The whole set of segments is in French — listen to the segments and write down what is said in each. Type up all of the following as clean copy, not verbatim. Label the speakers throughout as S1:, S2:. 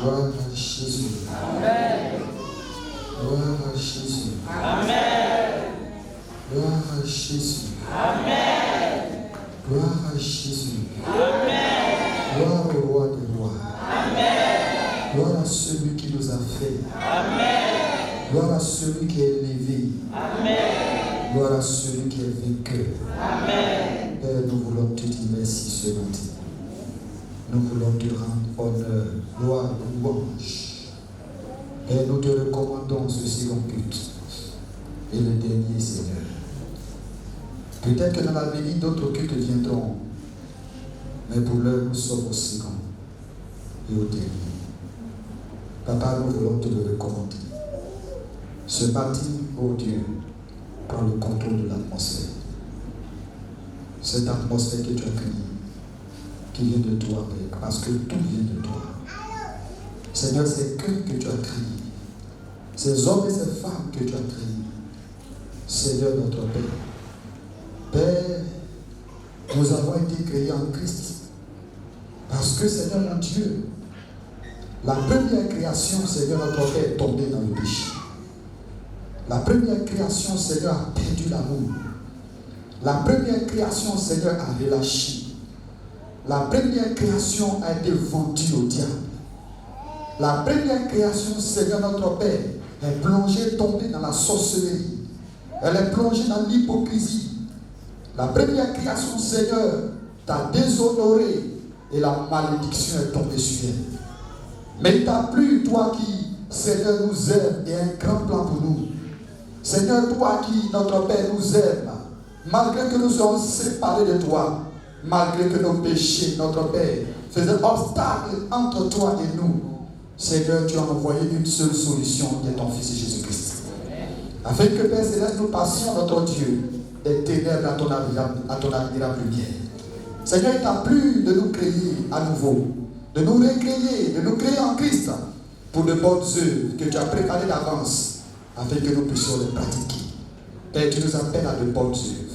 S1: Gloire à Jésus.
S2: Amen.
S1: Gloire à Jésus.
S2: Amen.
S1: Gloire à Jésus.
S2: Amen.
S1: Gloire à Jésus.
S2: Amen.
S1: Gloire au roi des rois.
S2: Amen.
S1: Gloire à celui qui nous a fait.
S2: Amen.
S1: Gloire à celui qui est élevé.
S2: Amen.
S1: Gloire à celui qui est vainqueur.
S2: Amen.
S1: Père, nous voulons te dire merci ce matin. Nous voulons te rendre honneur, gloire, louange. Père, nous te recommandons ce second culte et le dernier, Seigneur. Peut-être que dans l'avenir, d'autres cultes viendront. Mais pour l'heure, nous sommes au second et au dernier. Papa, nous voulons te le recommander. Ce matin, oh Dieu, prends le contrôle de l'atmosphère. Cette atmosphère que tu as créée, qui vient de toi, Père, parce que tout vient de toi. Seigneur, ces cœurs que tu as créés, ces hommes et ces femmes que tu as créés, Seigneur notre Père, Père, nous avons été créés en Christ. Parce que, Seigneur mon Dieu, la première création, Seigneur notre Père, est tombée dans le péché. La première création, Seigneur, a perdu l'amour. La première création, Seigneur, a relâché. La première création a été vendue au diable. La première création, Seigneur notre Père, est plongée, tombée dans la sorcellerie. Elle est plongée dans l'hypocrisie. La première création, Seigneur, t'a déshonoré et la malédiction est tombée sur elle. Mais il t'a plu, toi qui, Seigneur, nous aime et a un grand plan pour nous. Seigneur, toi qui, notre Père, nous aime, malgré que nous sommes séparés de toi, malgré que nos péchés, notre Père, faisaient obstacle entre toi et nous, Seigneur, tu as envoyé une seule solution qui est ton Fils Jésus-Christ. Afin que, Père Céleste, nous passions, notre Dieu, des ténèbres à ton admirable lumière. Seigneur, il t'a plu de nous créer à nouveau, de nous recréer, de nous créer en Christ, pour de bonnes œuvres que tu as préparées d'avance, afin que nous puissions les pratiquer. Père, tu nous appelles à de bonnes œuvres.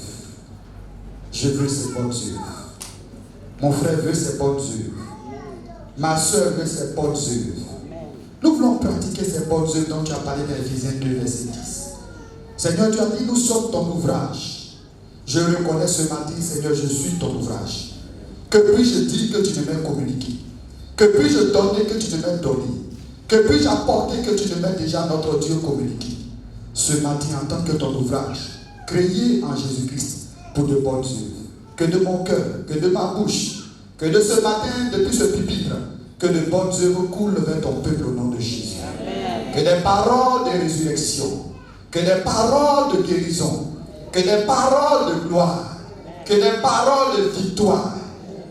S1: Je veux ces bonnes œuvres. Mon frère veut ces bonnes œuvres. Ma soeur veut ces bonnes œuvres. Nous voulons pratiquer ces bonnes œuvres dont tu as parlé dans Éphésiens 2, verset 10. Seigneur, tu as dit, nous sommes ton ouvrage. Je reconnais ce matin, Seigneur, je suis ton ouvrage. Que puis-je dire que tu ne m'aies communiqué? Que puis-je donner que tu ne m'aies donné? Que puis-je apporter que tu ne m'aies déjà, notre Dieu, communiqué? Ce matin, en tant que ton ouvrage, créé en Jésus-Christ pour de bonnes œuvres, que de mon cœur, que de ma bouche, que de ce matin, depuis ce pupitre, que de bonnes œuvres coulent vers ton peuple au nom de Jésus. Amen. Que des paroles de résurrection, que des paroles de guérison, que des paroles de gloire, que des paroles de victoire,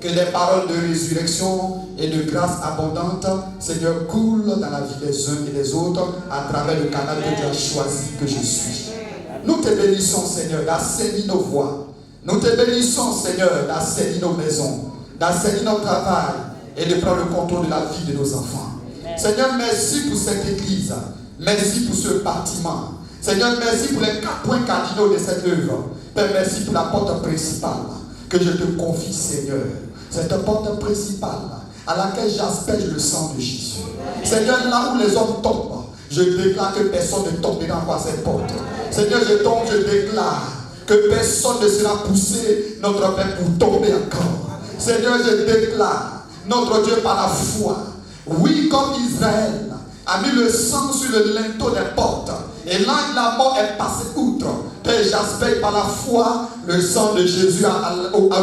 S1: que des paroles de résurrection et de grâce abondante, Seigneur, coulent dans la vie des uns et des autres à travers le canal que tu as choisi, que je suis. Nous te bénissons, Seigneur, d'assainir nos voies. Nous te bénissons, Seigneur, d'assainir nos maisons, d'assainir notre travail et de prendre le contrôle de la vie de nos enfants. Seigneur, merci pour cette église. Merci pour ce bâtiment. Seigneur, merci pour les 4 points cardinaux de cette œuvre. Père, merci pour la porte principale que je te confie, Seigneur. Cette porte principale à laquelle j'asperge le sang de Jésus. Seigneur, là où les hommes tombent, je déclare que personne ne tombera par cette porte. Seigneur, je déclare que personne ne sera poussé, notre Père, pour tomber encore. Seigneur, je déclare, notre Dieu, par la foi, oui, comme Israël a mis le sang sur le linteau des portes, et là, la mort est passée outre. Père, j'aspecte par la foi le sang de Jésus à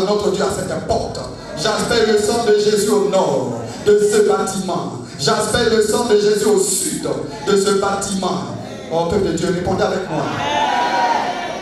S1: notre Dieu à cette porte. J'aspecte le sang de Jésus au nord de ce bâtiment. J'aspecte le sang de Jésus au sud de ce bâtiment. Oh, peuple de Dieu, répondez avec moi.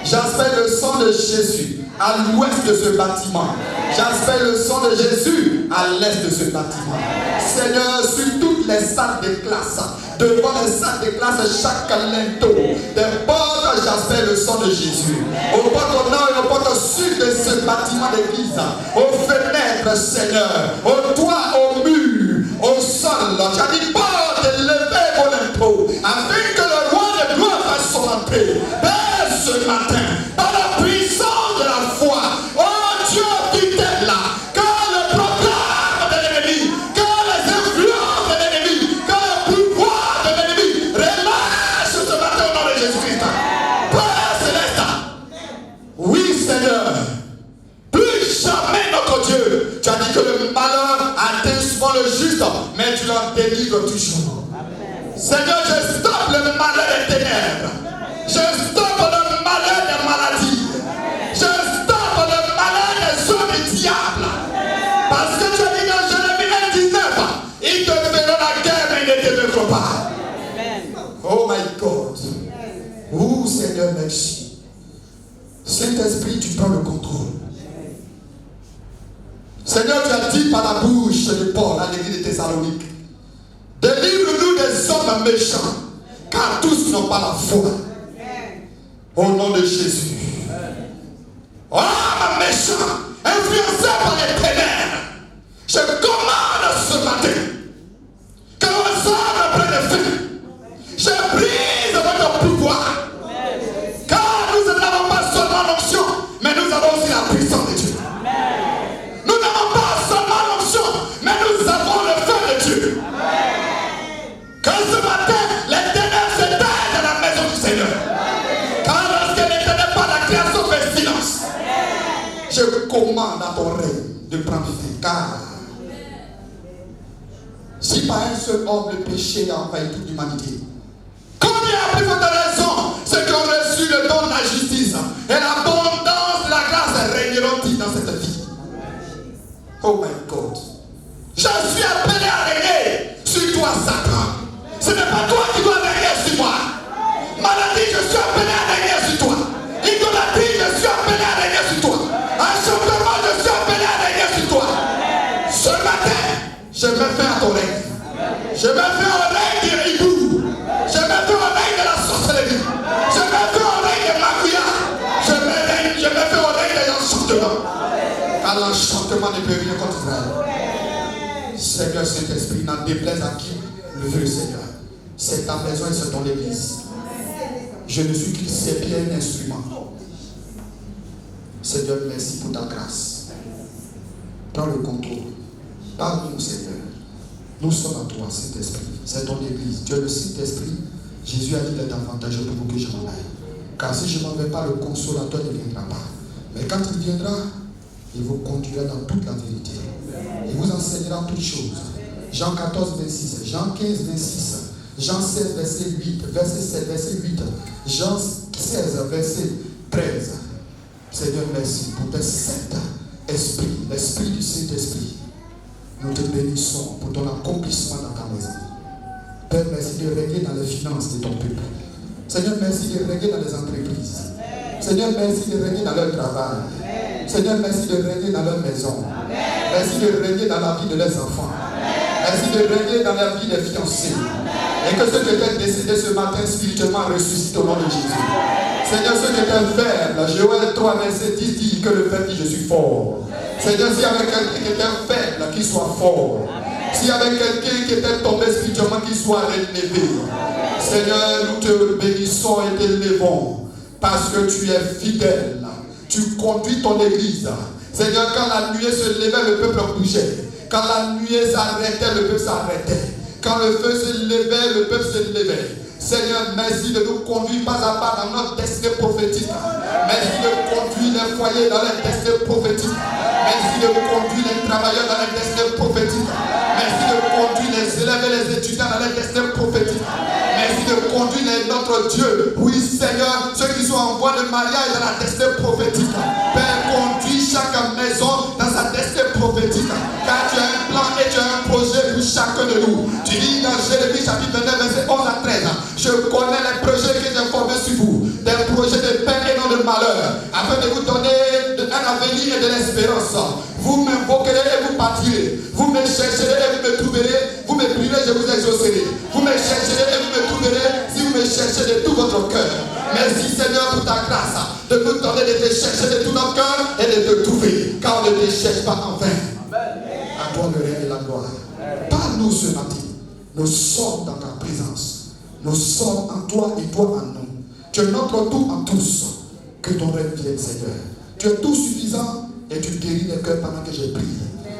S1: J'aspecte le sang de Jésus à l'ouest de ce bâtiment. J'aspecte le sang de Jésus à l'est de ce bâtiment. Seigneur, sur toutes les salles de classe, devant les salles de classe, chaque linteau des portes, j'aspecte le sang de Jésus. Aux portes au nord et aux portes sud de ce bâtiment d'église, aux fenêtres, Seigneur, au toit, au mur, au sol. J'ai dit porte, levez vos linteaux, afin que le roi de gloire fasse son entrée. Père, ce matin, par la puissance de la foi, oh Dieu qui t'aide là, quand le programme de l'ennemi, quand les influences de l'ennemi seulement le juste, mais tu l'en délivres toujours. Seigneur, je stoppe le malheur des ténèbres. Je stoppe le malheur des maladies. Je stoppe le malheur des hommes du diable. Parce que tu as dit dans Jérémie 1,19, ils te feront la guerre, mais ils ne te mettront pas. Oh my God. Oh Seigneur, merci. Saint-Esprit, tu prends le contrôle. Seigneur, tu as dit par la bouche de Paul à l'église de Thessalonique, délivre-nous des hommes méchants, car tous n'ont pas la foi. Au nom de Jésus. Oh, méchant, influencé par les ténèbres, je commande ce matin que vos âmes prennent fin. Je brise votre pouvoir. Car nous n'avons pas seulement l'onction, mais nous avons aussi la puissance de Dieu. Nous n'avons pas seulement l'onction, mais nous avons le feu de Dieu. Que ce matin, les ténèbres s'éteignent dans la maison du Seigneur. Car lorsqu'elle n'était pas la création fait silence. Je commande à ton règne de prendre fin. Car si par un seul homme le péché a envahi toute l'humanité, combien a plus de raison ceux qui ont reçu le don de la justice et l'abondance de la grâce régneront-ils dans cette vie? Oh my God. Je suis appelé à régner sur toi, Satan. Ce n'est pas toi qui dois régner sur moi. Maladie, je suis appelé à régner sur toi. Idolâtrie, je suis appelé à régner sur toi. Enchantement, je suis appelé à régner sur toi. Ce matin, je me fais à ton règne. Je me fais au règne du hibou. Je me fais au règne de la sorcellerie. Je me fais au règne de Magouya. Je me fais au règne de l'enchantement. Car l'enchantement ne peut rien contre Israël. Seigneur Saint-Esprit, n'en déplaise à qui le veut, Seigneur. C'est ta maison et c'est ton église. Je ne suis qu'un simple instrument. Seigneur, merci pour ta grâce. Prends le contrôle. Parle-nous, Seigneur. Nous sommes à toi, Saint-Esprit. C'est ton église. Dieu, le Saint-Esprit, Jésus a dit qu'il est avantageux pour vous que je m'en aille. Car si je ne m'en vais pas, le consolateur ne viendra pas. Mais quand il viendra, il vous conduira dans toute la vérité. Il vous enseignera toutes choses. Jean 14, 26, Jean 15, 26, Jean 16, verset 8, verset 7, verset 8, Jean 16, verset 13. Seigneur, merci pour tes saints esprits, l'esprit du Saint-Esprit. Nous te bénissons pour ton accomplissement dans ta maison. Père, merci de régner dans les finances de ton peuple. Seigneur, merci de régner dans les entreprises. Seigneur, merci de régner dans leur travail. Seigneur, merci de régner dans leur maison. Merci de régner dans la vie de leurs enfants. Merci de régner dans la vie des fiancés. Et que ceux qui étaient décédés ce matin spirituellement ressuscitent au nom de Jésus. Seigneur, ceux qui étaient faibles, Joël 3, verset 10 dit que le fait dit je suis fort. Seigneur, s'il y avait quelqu'un qui était faible, qu'il soit fort. S'il y avait quelqu'un qui était tombé spirituellement, qu'il soit relevé. Seigneur, nous te bénissons et t'élevons parce que tu es fidèle. Tu conduis ton église. Seigneur, quand la nuée se levait, le peuple bougeait. Quand la nuée s'arrêtait, le peuple s'arrêtait. Quand le feu se levait, le peuple se levait. Seigneur, merci de nous conduire pas à pas dans notre destin prophétique. Merci de conduire les foyers dans les destins prophétiques. Merci de conduire les travailleurs dans les destins prophétiques. Merci de conduire les élèves et les étudiants dans les destins prophétiques. Merci de conduire notre Dieu. Oui, Seigneur, ceux qui sont en voie de mariage dans la destin prophétique. Père, conduis chaque maison dans sa destin prophétique. Car tu as un plan et tu as un projet pour chacun de nous. Tu dis dans Jérémie chapitre 29, verset 11 à 13. Je connais les projets que j'ai formés sur vous. Des projets de paix et non de malheur. Afin de vous donner un avenir et de l'espérance. Vous m'invoquerez et vous partirez. Vous me chercherez et vous me trouverez. Vous me prierez, je vous exaucerai. Vous me chercherez et vous me trouverez si vous me cherchez de tout votre cœur. Merci Seigneur pour ta grâce. De nous donner de te chercher de tout notre cœur et de te trouver. Car on ne te cherche pas en vain. À toi le règne et la gloire. Parle-nous ce matin. Nous sommes dans ta présence. Nous sommes en toi et toi en nous. Tu es notre tout en tous. Que ton règne vienne, Seigneur. Tu es tout suffisant et tu guéris les cœurs pendant que je prie.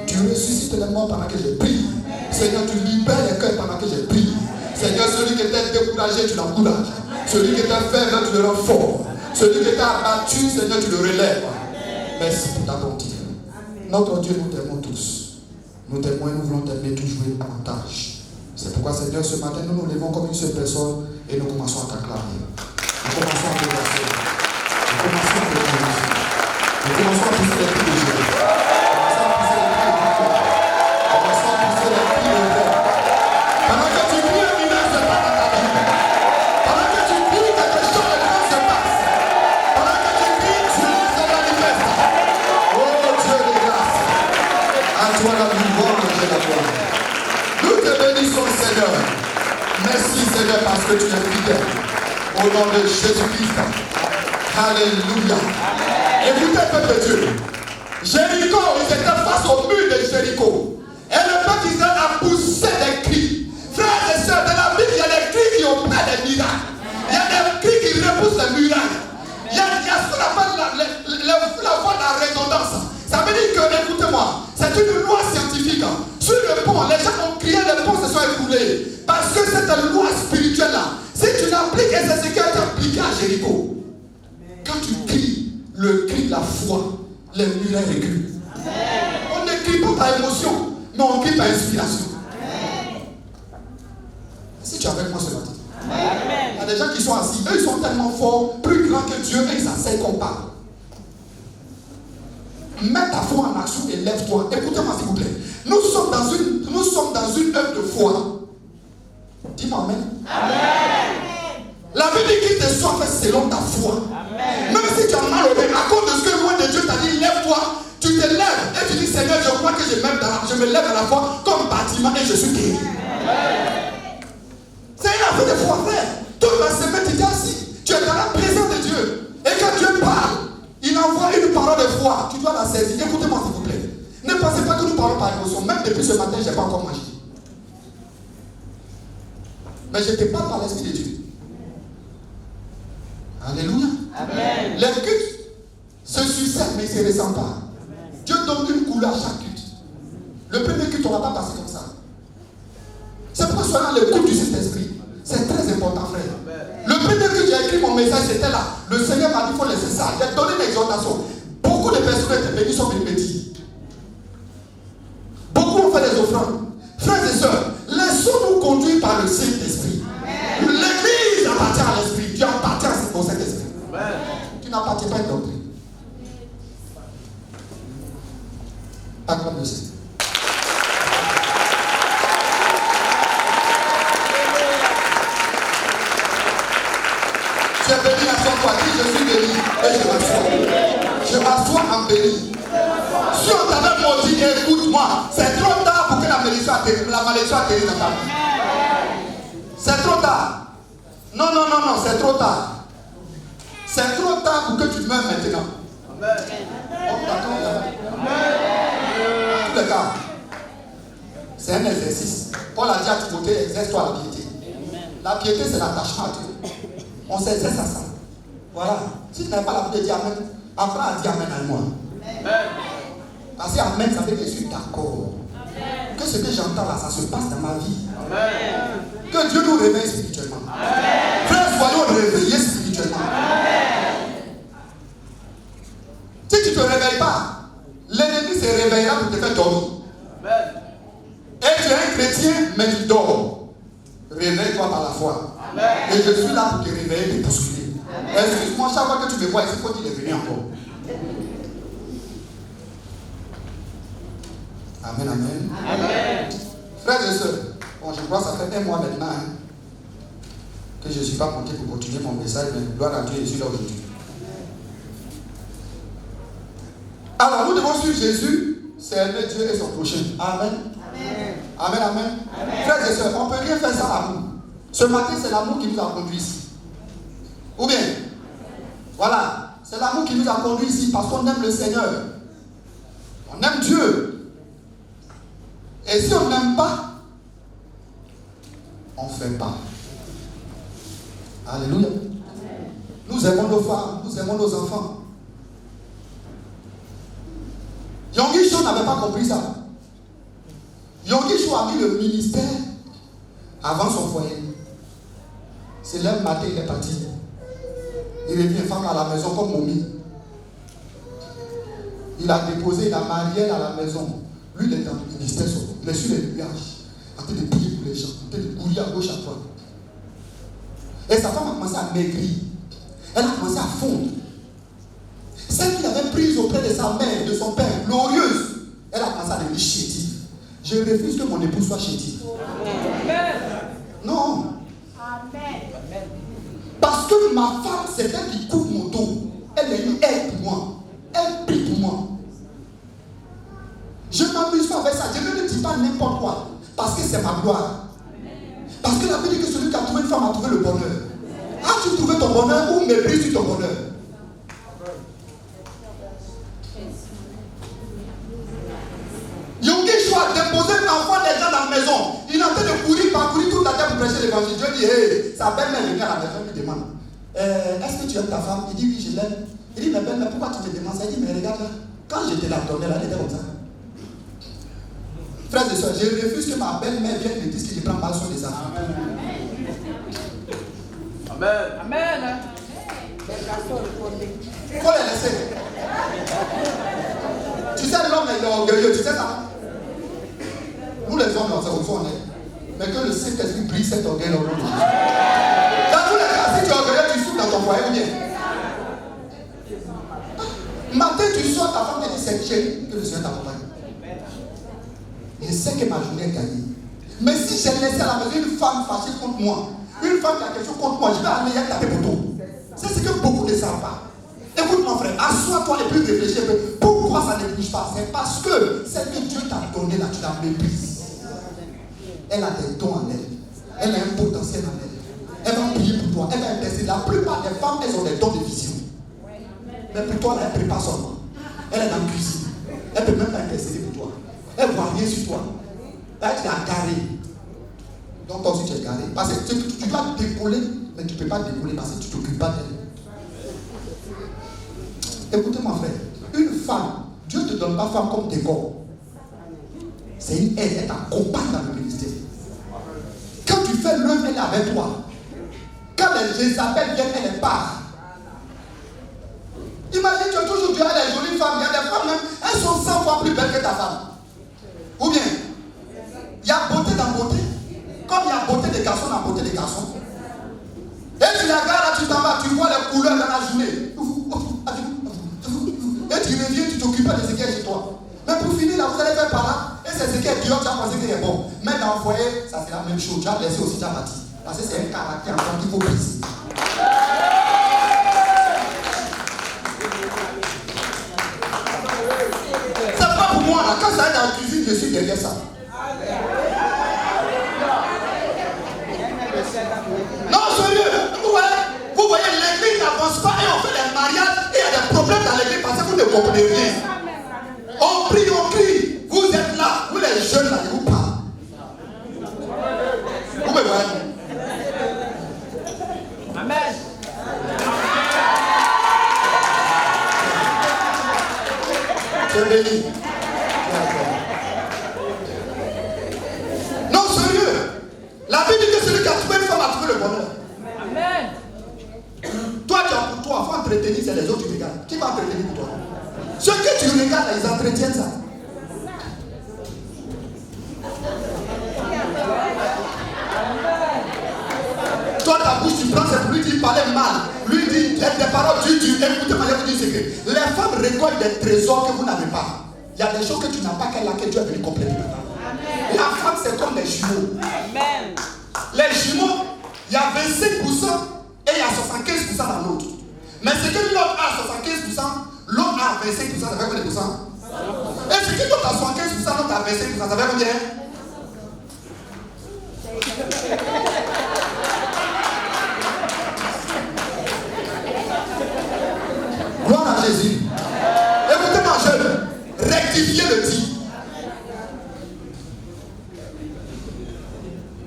S1: Tu ressuscites les morts pendant que je prie. Seigneur, tu libères les cœurs pendant que je prie. Seigneur, celui qui était découragé, tu l'encourages. Celui qui était faible, tu le rends fort. Celui qui était abattu, Seigneur, tu le relèves. Merci pour ta bonté. Notre Dieu, nous t'aimons tous. Nous témoins, nous voulons t'aimer toujours davantage. C'est pourquoi, Seigneur, ce matin, nous nous levons comme une seule personne et nous commençons à t'acclamer. Nous commençons à te remercier. Nous commençons à te glorifier. Nous commençons à pousser les cris de Jésus. Nous commençons à pousser les cris de Jésus. Pendant que tu cries, un miracle se passe dans ta vie. Pendant que tu cries, quelque chose de grand se passe. Pendant que tu cries, Dieu se manifeste. Oh Dieu de grâce. À toi la gloire, Dieu la gloire. Nous te bénissons, Seigneur. Merci, Seigneur, parce que tu es fidèle. Au nom de Jésus-Christ. Alléluia. Écoutez, peuple de Dieu. Jéricho, ils étaient face au mur de Jéricho. Et le peuple d'Israël a poussé des cris. Frères et sœurs, dans la Bible, il y a des cris qui opèrent des miracles. Il y a des cris qui repoussent les miracles. Il y a ce qu'on appelle la voie de la résonance. Ça veut dire que, écoutez-moi, c'est une loi scientifique. Sur le pont, les gens ont crié, les ponts se sont écoulés. Parce que cette loi spirituelle-là, si tu l'appliques, et c'est ce qui a été appliqué à Jéricho. Quand tu cries le cri de la foi, les murailles reculent. On ne crie pas par émotion, mais on crie par inspiration. Si tu es avec moi ce matin, il y a des gens qui sont assis, eux ils sont tellement forts, plus grands que Dieu, et ils s'asseyent qu'on parle. Mets ta foi en action et lève-toi. Écoutez-moi s'il vous plaît. Nous sommes dans une œuvre de foi. Dis-moi amen. Amen. La Bible dit qu'il te soit fait selon ta foi. Amen. Même si tu as mal au ventre, à cause de ce que loin de Dieu t'a dit, lève-toi, tu te lèves et tu dis Seigneur, je crois que je me lève à la foi comme bâtiment et je suis guéri. C'est une affaire de foi, frère. Toute la semaine, tu es assis. Tu es dans la présence de Dieu. Et quand Dieu parle, il envoie une parole de foi. Tu dois la saisir. Écoutez-moi s'il vous plaît. Ne pensez pas que nous parlons par émotion. Même depuis ce matin, je n'ai pas encore mangé. Mais je te parle par l'Esprit de Dieu. Alléluia. Amen. Les cultes se succèdent, mais ils ne se ressemblent pas. Dieu donne une couleur à chaque culte. Le premier culte, on ne va pas passer comme ça. C'est pourquoi soyons le culte du Saint-Esprit. C'est très important, frère. Le premier que j'ai écrit mon message, c'était là. Le Seigneur m'a dit qu'il faut laisser ça. J'ai donné une exhortation. Beaucoup de personnes étaient bénies sont venus me dire. Beaucoup ont fait des offrandes. Frères et sœurs, laissons-nous conduire par le Saint-Esprit. L'église appartient à l'Esprit. Tu appartiens au Saint-Esprit. Tu n'appartiens pas à une doctrine. Acclame le Seigneur. Tu es béni à son toi. Dis, je suis béni et je m'assois. Je m'assois en béni. Si on t'avait maudit, écoute-moi. C'est trop tard pour que la malédiction atterrisse dans ta vie. C'est trop tard. Non, c'est trop tard. C'est trop tard pour que tu meurs maintenant. Amen. En tous les cas, c'est un exercice. Paul a dit à Timothée, exerce-toi la piété. La piété, c'est l'attachement à Dieu. On s'exerce à ça. Voilà. Si tu n'as pas la vie de dire Amen, apprends à dire Amen à moi. Parce que Amen, ça veut dire que je suis d'accord. Que ce que j'entends là, ça se passe dans ma vie. Amen. Que Dieu nous réveille spirituellement. Frère, soyons réveillés spirituellement. Amen. Si tu ne te réveilles pas, l'ennemi se réveillera pour te faire dormir. Amen. Et tu es un chrétien, mais tu dors. Réveille-toi par la foi. Amen. Et je suis là pour te réveiller et te bousculer. Excuse-moi, chaque fois que tu me vois, il faut qu'il est venu encore. Amen, amen. Amen. Frères et sœurs, bon, je crois que ça fait un mois maintenant que je ne suis pas monté pour continuer mon message, mais gloire à Dieu, je suis là aujourd'hui. Alors, nous devons suivre Jésus, servir Dieu et son prochain. Amen. Amen. Amen, amen. Amen. Frères et sœurs, on ne peut rien faire sans l'amour. Ce matin, c'est l'amour qui nous a conduits ici. Ou bien, voilà, c'est l'amour qui nous a conduits ici parce qu'on aime le Seigneur. On aime Dieu. Et si on n'aime pas, on ne fait pas. Alléluia. Nous aimons nos femmes, nous aimons nos enfants. Yonggi Cho n'avait pas compris ça. Yonggi Cho a mis le ministère avant son foyer. C'est l'un matin, il est parti. Il est venu femme à la maison comme momie. Il a déposé, il a marié à la maison. Lui, il est dans le ministère, il est sur les nuages, en train de prier pour les gens, en train de courir à gauche, à droite. Et sa femme a commencé à maigrir. Elle a commencé à fondre. Celle qu'il avait prise auprès de sa mère, de son père, glorieuse, elle a commencé à devenir chétive. Je refuse que mon époux soit chétif. Non. Parce que ma femme, c'est elle qui coupe mon dos. Elle est une aide pour moi. Elle prie pour moi. Je m'amuse pas avec ça. Je ne dis pas n'importe quoi. Parce que c'est ma gloire. Parce que la Bible dit que celui qui a trouvé une femme a trouvé le bonheur. As-tu trouvé ton bonheur ou méprises-tu ton bonheur? Yongi choix déposer l'enfant des gens dans la maison. Il est en train de courir, parcourir toute la terre pour prêcher l'évangile. Dieu dit, hey, sa belle-mère vient à la maison et lui demande, est-ce que tu aimes ta femme? Il dit, oui, je l'aime. Il dit, mais belle-mère, pourquoi tu me demandes ça? Il dit, mais regarde là, quand je te la donnais là, elle était comme ça. Frères et sœurs, je refuse que ma belle-mère vienne me dire que je prends mal soin des enfants.
S2: Amen. Amen.
S1: Il faut les laisser. Tu sais, l'homme est orgueilleux, tu sais ça? Nous les hommes, on est. Mais que le Saint-Esprit brise cet orgueil dans nous. Dans tous les cas, si tu es orgueilleux, tu souffres dans ton foyer ou bien. Matin, tu sors, ta femme te dit, c'est chérie, que le Seigneur t'accompagne. Je sais que ma journée est gagnée. Mais si j'ai laissé à la maison une femme fâchée contre moi, une femme qui a quelque chose contre moi, je vais aller y taper pour tout. C'est ce que beaucoup ne savent pas. Écoute mon frère, assois-toi et puis réfléchis un peu. Pourquoi ça ne bouge pas? C'est parce que celle que Dieu t'a donnée là, tu la méprises. Elle a des dons en elle. Elle a un potentiel en elle. Elle va prier pour toi. Elle va intercéder. La plupart des femmes, elles ont des dons de vision. Mais pour toi, elle ne prépare seulement. Elle est dans la cuisine. Elle ne peut même pas intercéder pour toi. Elle ne voit rien sur toi. Là, tu es garé. Donc toi aussi, tu es garé. Parce que tu dois t'épauler, mais tu ne peux pas t'épauler parce que tu ne t'occupes pas d'elle. Écoutez mon frère, une femme, Dieu ne te donne pas femme comme décor. C'est une aide, elle t'accompagne dans le ministère. Quand tu fais l'œuvre, elle est avec toi. Quand les Jézabel viennent, elle est part. Imagine, tu as toujours dit à des jolies femmes, il y a des femmes même, elles sont 100 fois plus belles que ta femme. Ou bien, il y a beauté dans beauté. Comme il y a beauté des garçons dans beauté des garçons. Et tu la regardes là, tu t'en vas, tu vois les couleurs dans la journée. Et tu reviens, tu t'occupes de ce qui est chez toi. Mais pour finir là, vous allez faire par là. Et c'est ce qui est dur, tu as pensé qu'il est bon. Mais dans le foyer, ça c'est la même chose. Tu as laissé aussi ta bâtie. Parce que c'est un caractère en qu'il faut briser. C'est pas pour moi là. Quand ça est dans la cuisine, je suis derrière ça. Non, sérieux. Vous voyez, l'église n'avance pas et on fait des mariages et il y a des problèmes dans l'église parce que vous ne comprenez rien. On prie, on crie. Vous êtes là, vous les jeunes là, je vous parle. Vous me voyez?
S2: Amen.
S1: C'est béni. Non, sérieux. La Bible dit que celui qui a trouvé une femme a trouvé le bonheur.
S2: Amen.
S1: Toi, tu as pour toi, il faut entretenir, c'est les autres qui regardent. Qui va entretenir pour toi? Ceux que tu regardes, ils entretiennent ça. Toi, ta bouche, tu prends, c'est pour lui dire, parler mal. Lui dit, des paroles, tu écoutez-moi, je vous dis ce que les femmes récoltent des trésors que vous n'avez pas. Il y a des choses que tu n'as pas qu'elle a, que Dieu est venu compléter maintenant. La femme, c'est comme les jumeaux.
S2: Amen.
S1: Les jumeaux, il y a 25% et il y a 75% dans l'autre. Mais ce que l'autre a 75%, l'autre a 25%, ça fait combien de pourcents? Et ce que l'autre a 75%, l'autre a 25%, ça fait combien? Gloire à Jésus. Écoutez-moi, jeune, rectifiez le tir.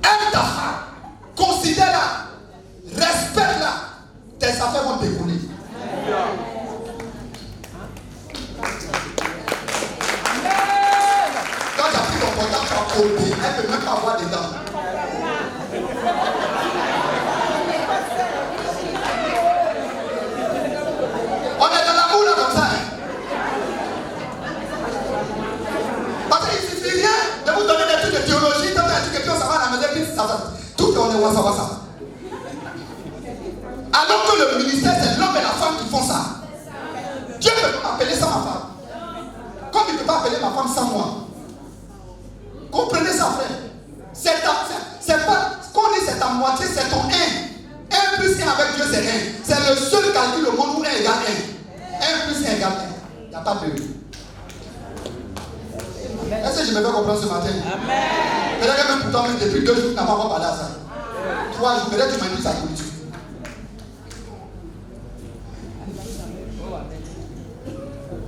S1: Aime ta femme, considère-la, respecte-la, tes affaires vont décoller. Quand tu as pris ton portable, tu as copié, elle ne peut même pas voir dedans. On est dans l'amour là comme ça. Parce qu'il
S3: wassa. Alors que le ministère, c'est l'homme et la femme qui font ça. Dieu ne peut pas m'appeler sans ma femme. Comme il ne peut pas appeler ma femme sans moi. Comprenez ça, frère. C'est pas, quand on dit c'est ta moitié, c'est ton 1. 1 plus 1 avec Dieu, c'est 1. C'est le seul calcul au monde où 1 égale 1. 1 plus 1 égale 1. Il n'y a pas de 2. Est-ce que je me fais comprendre ce matin? Amen. Peut-être même pourtant, même depuis 2 jours, tu n'as pas encore parlé à ça. 3 jours, peut-être tu m'as dit ça politique.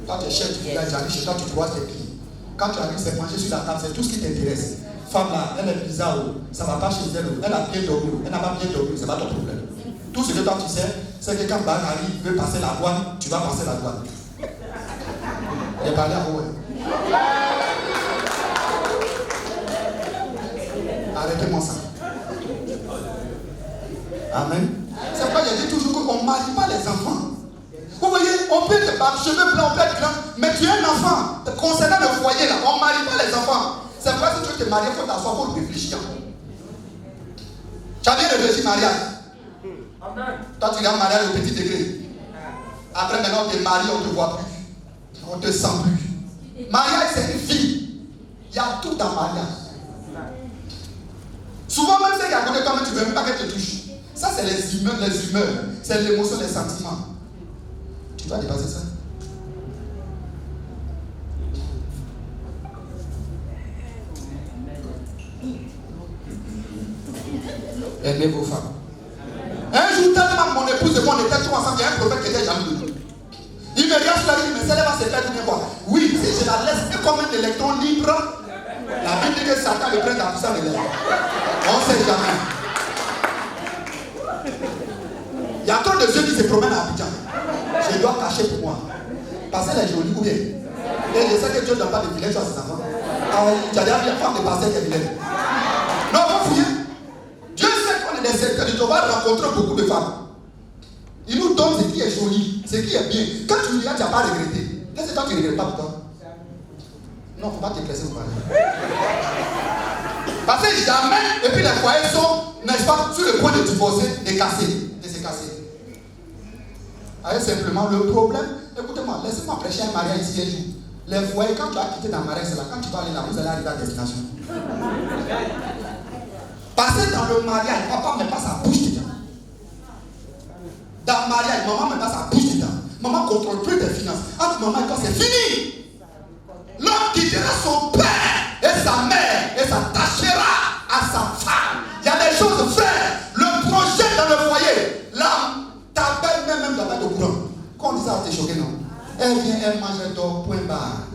S3: Quand tu es chef du village, j'arrive chez toi, tu vois tes pieds. Quand tu arrives, c'est manger sur la table, c'est tout ce qui t'intéresse. Femme là, elle est bizarre, ça ne va pas chez elle, elle a bien dormi, elle n'a pas bien dormi, c'est pas ton problème. Tout ce que toi tu sais, c'est que quand Bac arrive, veut passer la douane, tu vas passer la douane. Il est parlé à vous. Arrêtez-moi ça. Amen. C'est pourquoi je dis toujours qu'on ne marie pas les enfants. Vous voyez, on peut être cheveux blancs, on peut être grand, mais tu es un enfant. Concernant le foyer là, on ne marie pas les enfants. C'est pourquoi si tu veux te marier, il faut t'asseoir pour réfléchir. Tu as bien réfléchi mariage. Amen. Toi tu regardes mariage au petit degré. Après maintenant on te marie, on ne te voit plus. On ne te sent plus. Mariage c'est une vie. Il y a tout dans le mariage. Souvent même c'est qu'à côté de toi, tu ne veux même pas qu'elle te touche. Ça c'est les humeurs, c'est l'émotion, les sentiments. Tu dois dépasser ça. Aimez vos femmes. Un jour, tellement mon épouse et moi on était tous ensemble, il y a un prophète qui était jaloux de nous. Il me regarde sur la vie, mais celle-là va se faire tout bien quoi. Oui, si je la laisse comme un électron libre, la Bible dit que Satan le prend dans puissance de l'air. On ne sait jamais. Il y a trop de jeunes qui se promènent à Abidjan. Je dois cacher pour moi. Parce qu'elle est jolie ou bien. Et je sais que Dieu ne donne pas de vilaines choses à ses enfants. Tu as déjà vu la femme de pasteur qui est vilaine. Non, vous fouillez. Dieu sait qu'on est des secteurs. Tu vas rencontrer beaucoup de femmes. Il nous donne ce qui est joli, ce qui est bien. Quand tu regardes, tu n'as pas regretté. Qu'est-ce que toi tu ne regrettes pas pour toi? Non, il ne faut pas te presser pour parler. Parce que jamais, et puis les foyers sont, n'est-ce pas, sur le point de divorcer, de se casser. Alors simplement, le problème, écoutez-moi, laissez-moi prêcher un mariage ici un jour. Les foyers, quand tu as quitté ta mariage, c'est là, quand tu vas aller là, vous allez arriver à destination. Parce que dans le mariage, papa ne met pas sa bouche dedans. Dans le mariage, maman ne met pas sa bouche dedans. Maman ne contrôle plus tes finances. Entre maman et toi, c'est fini. L'homme quittera son père et sa mère et s'attachera à sa femme. Il y a des choses à faire. Le projet dans le foyer. Là, ta belle-mère même doit être au courant. Quand on dit ça, t'es choqué, non? Elle vient, elle mange, elle dort, point barre.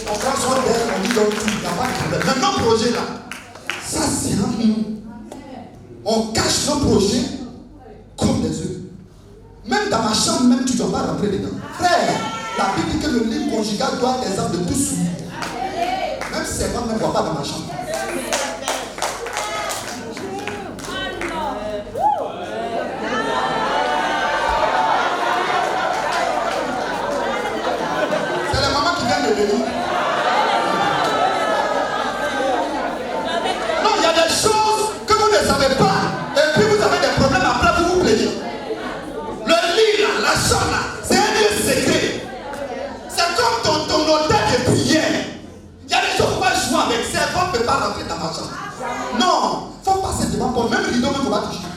S3: On prend soin d'elle, on dit donc tout, il n'y a pas de problème. Mais nos projets là, ça c'est en nous. On cache nos projets comme des œufs. Même dans ma chambre, même tu ne dois pas rentrer dedans. Frère, la Bible dit que le lit conjugal doit être exemple de tout souillé. Même si c'est moi, ne me vois pas dans ma chambre. C'est la maman qui vient de venir. Non, il y a des choses que vous ne savez pas. Et puis vous avez des problèmes après vous vous plaignez. Le lit là, la chambre là, c'est un lieu secret. C'est comme ton hôtel de prière. Il y a des choses qu'on va jouer avec. Servant ne peut pas rentrer dans ma chambre. Non, il faut passer devant pour même rideau, même il ne faut pas toucher.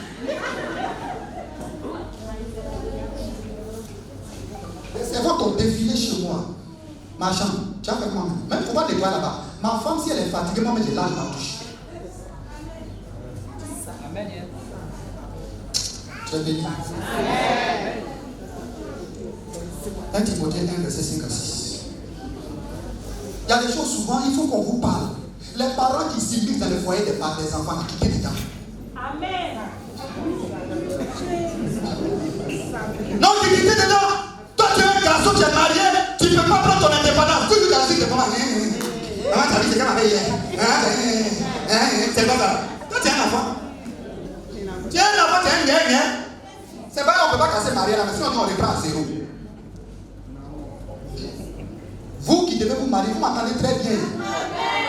S3: Les servants ont défilé chez moi. Ma chambre, tu as fait comment? Même il ne faut pas nettoyer là-bas. Ma femme, si elle est fatiguée, moi, je lâche ma touche. Amen. Tu es béni. 1 Timothée 1, verset 5 à 6. Il y a des choses souvent, il faut qu'on vous parle. Les parents qui s'immiscent dans le foyer des enfants, qui quittez dedans. Amen. Non, tu quittes dedans. Toi, tu es un garçon, tu es marié, tu ne peux pas prendre ton indépendance. Tu as dit que maman, c'est comme avec hier. C'est pas ça. Toi, tu es un enfant. Tu es un enfant, tu es un gain. C'est pas qu'on ne peut pas casser marié là, mais sinon on reprend à zéro. Vous qui qui devez vous marier, vous m'entendez très bien.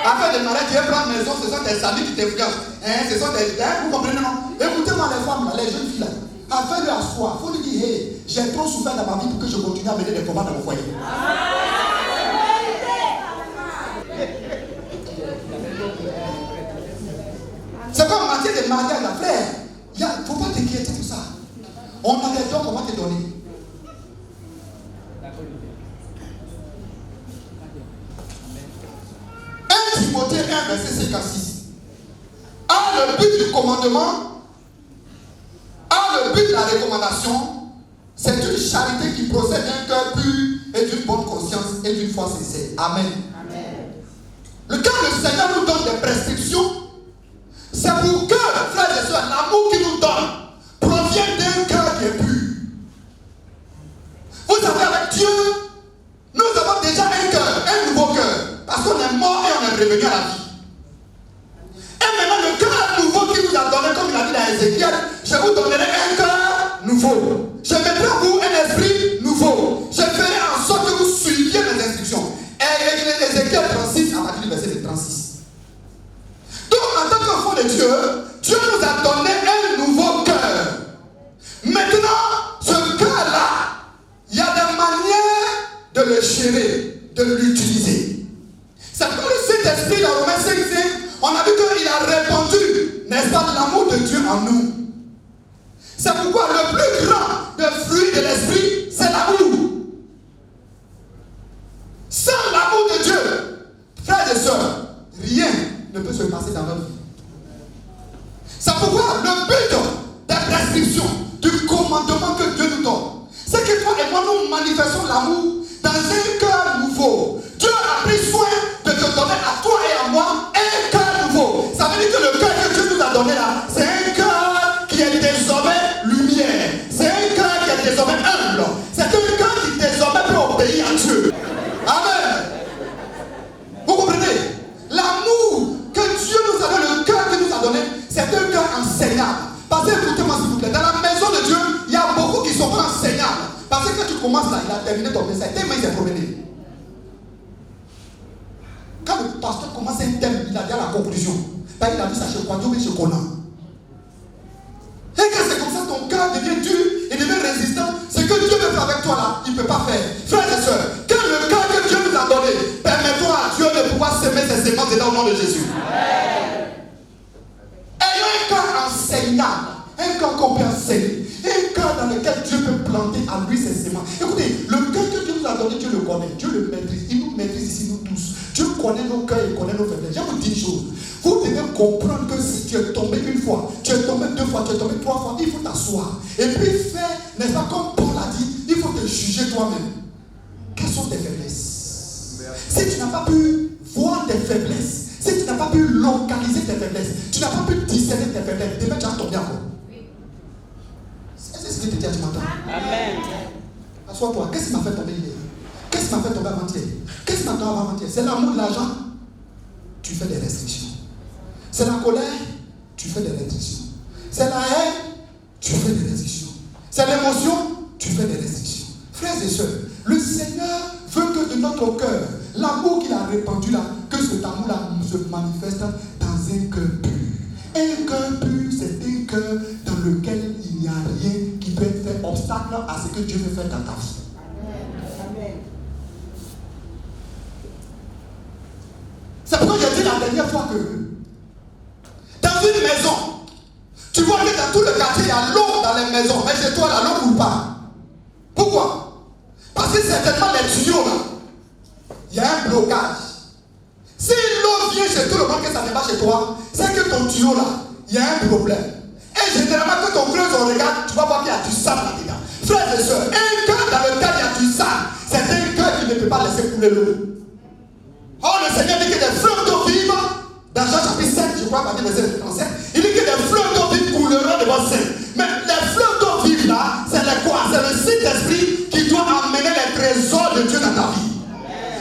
S3: Afin de marier, tu veux prendre maison, ce sont tes amis qui t'influencent. Ce sont des gars, vous comprenez, non? Écoutez-moi les femmes, là, les jeunes filles là. Afin de l'asseoir, il faut lui dire, hey, j'ai trop souffert dans ma vie pour que je continue à mener des combats dans mon foyer. C'est comme en matière de mariage, la frère. Il ne faut pas t'inquiéter pour ça. On a des dons qu'on va te donner. 1 Timothée 1, verset 56. Le but du commandement, le but de la recommandation, c'est une charité qui procède d'un cœur pur et d'une bonne conscience et d'une foi sincère. Amen. Amen. Quand le Seigneur nous donne des prescriptions, c'est pour que, frères et sœurs, l'amour qu'il nous donne provienne d'un cœur qui est pur. Vous savez, avec Dieu, nous avons déjà un cœur, un nouveau cœur, parce qu'on est mort et on est revenu à la vie. Et maintenant, le cœur nouveau qu'il nous a donné, comme il a dit dans Ézéchiel, je vous donnerai un cœur nouveau. Je mettrai en vous un esprit nouveau. Je ferai en sorte que vous suiviez mes instructions. Et Ézéchiel 36, à partir du verset 36. Donc, en tant qu'enfant de Dieu, Dieu nous a donné un nouveau cœur. Maintenant, ce cœur-là, il y a des manières de le gérer, de l'utiliser. C'est comme le Saint-Esprit dans Romains 5, on a vu qu'il a répandu, n'est-ce pas, l'amour de Dieu en nous. C'est pourquoi le plus grand fruit de l'Esprit, c'est l'amour. Sans l'amour de Dieu, frères et sœurs, rien ne peut se passer dans notre vie. C'est pourquoi le but des prescriptions, du commandement que Dieu nous donne, c'est que toi et moi nous manifestons l'amour dans un cœur nouveau. Dieu a pris soin de te donner à toi et à moi un cœur nouveau. Ça veut dire que le cœur que Dieu nous a donné là, c'est un cœur qui est désormais lumière. C'est un cœur qui est désormais humble. C'est un cœur qui désormais peut obéir à Dieu. Amen. Vous comprenez? L'amour que Dieu nous a donné, le cœur qu'il nous a donné, c'est un cœur enseignable. Parce que, écoutez-moi s'il vous plaît, dans la maison de Dieu, il y a beaucoup qui sont pas enseignables. Parce que quand tu commences là, il a terminé ton message, tellement il s'est promené. Quand le pasteur commence un thème, il a dit à la conclusion. Ben, il a dit ça chez Kwadjo et chez Conan. Et quand c'est comme ça, ton cœur devient dur et devient résistant. Ce que Dieu veut faire avec toi là, il ne peut pas faire. Frères et sœurs, quand le cœur que Dieu nous a donné, permets-toi à Dieu de pouvoir semer ses semences dedans au nom de Jésus. Ayons un cœur enseignable, un cœur qu'on peut enseigner, un cœur dans lequel Dieu peut planter à lui ses semences. Écoutez, le cœur que Dieu nous a donné, Dieu le connaît, Dieu le maîtrise, il nous maîtrise ici, nous tous. Dieu connaît nos cœurs, il connaît nos faiblesses. Je vous dis une chose, vous devez comprendre que si tu es tombé une fois, tu es tombé deux fois, tu es tombé trois fois, il faut t'asseoir. Et puis faire, n'est-ce pas, comme Paul a dit, il faut te juger toi-même. Quelles sont tes faiblesses? Si tu n'as pas pu voir tes faiblesses, si tu n'as pas pu localiser tes faiblesses, tu n'as pas pu discerner tes faiblesses, demain tu vas tomber encore. C'est ce que tu dis, tu m'entends? Amen. Assois-toi. Qu'est-ce qui m'a fait tomber hier? Qu'est-ce qui m'a fait tomber avant-hier? Qu'est-ce qui m'a fait tomber avant-hier? C'est l'amour de l'argent? Tu fais des restrictions. C'est la colère? Tu fais des restrictions. C'est la haine? Tu fais des restrictions. C'est l'émotion? Tu fais des restrictions. Frères et sœurs, le Seigneur veut que de notre cœur, l'amour qu'il a répandu là, que cet amour-là se manifeste dans un cœur pur. Un cœur pur, c'est un cœur dans lequel il n'y a rien qui peut faire obstacle à ce que Dieu veut faire dans ta vie. Amen. C'est pourquoi j'ai dit la dernière fois que dans une maison, tu vois que dans tout le quartier, il y a l'eau dans les maisons, mais chez toi, là, l'eau ne coule pas. Pourquoi? Parce que certainement les tuyaux là, il y a un blocage. Si l'eau vient chez tout le monde que ça n'est pas chez toi, c'est que ton tuyau là, il y a un problème. Et généralement, quand on creuse, on regarde, tu vas voir qu'il y a du sang là-dedans. Frères et sœurs, un cœur dans lequel il y a du sang, c'est un cœur qui ne peut pas laisser couler l'eau. Oh, le Seigneur dit que des fleuves d'eau vives, dans Jean chapitre 7, je crois, partir verset 37, il dit que des fleuves d'eau vives couleront devant Saint. Mais les fleuves d'eau vives là, c'est quoi? C'est le Saint-Esprit qui doit amener les trésors de Dieu dans ta vie.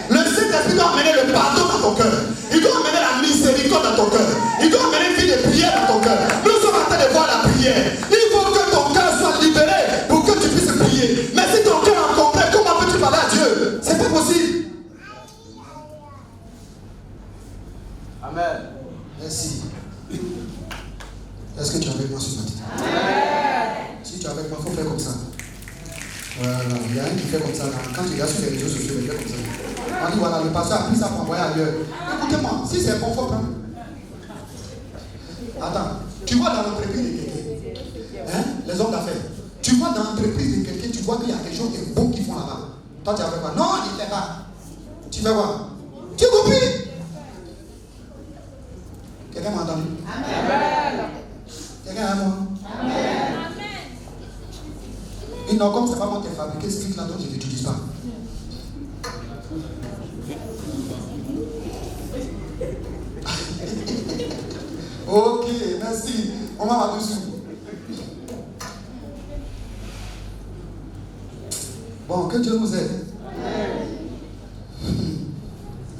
S3: Le Saint-Esprit doit amener le pardon dans ton cœur. Il doit amener la miséricorde dans ton cœur. Il doit amener une vie de prière dans ton cœur. Nous sommes en train de voir la prière. Il faut que ton cœur soit libéré pour que tu puisses prier. Mais si ton cœur est encombré, comment peux-tu parler à Dieu? C'est pas possible.
S2: Amen.
S1: Merci. Est-ce que tu es avec moi ce matin?
S2: Amen.
S1: Si tu es avec moi, il faut faire comme ça. Voilà, il y a un qui fait comme ça. Quand tu regardes sur les réseaux sociaux, il fait comme ça. On dit voilà, le pasteur a pris ça pour envoyer ailleurs. Écoutez-moi, si c'est bon, il faut prendre. Attends, tu vois dans l'entreprise de quelqu'un, hein, les hommes d'affaires, tu vois dans l'entreprise de quelqu'un, tu vois qu'il y a quelque chose qui est bon qu'ils font là-bas. Toi, tu as fait quoi? Non, il ne fait pas. Tu fais quoi? Tu copies. Quelqu'un m'a entendu?
S2: Amen.
S1: Quelqu'un a moi?
S2: Amen.
S1: Et non, comme c'est pas moi qui ai fabriqué ce truc-là, donc je ne l'utilise pas. Ok, merci. On va là-dessus. Bon, que Dieu nous aide.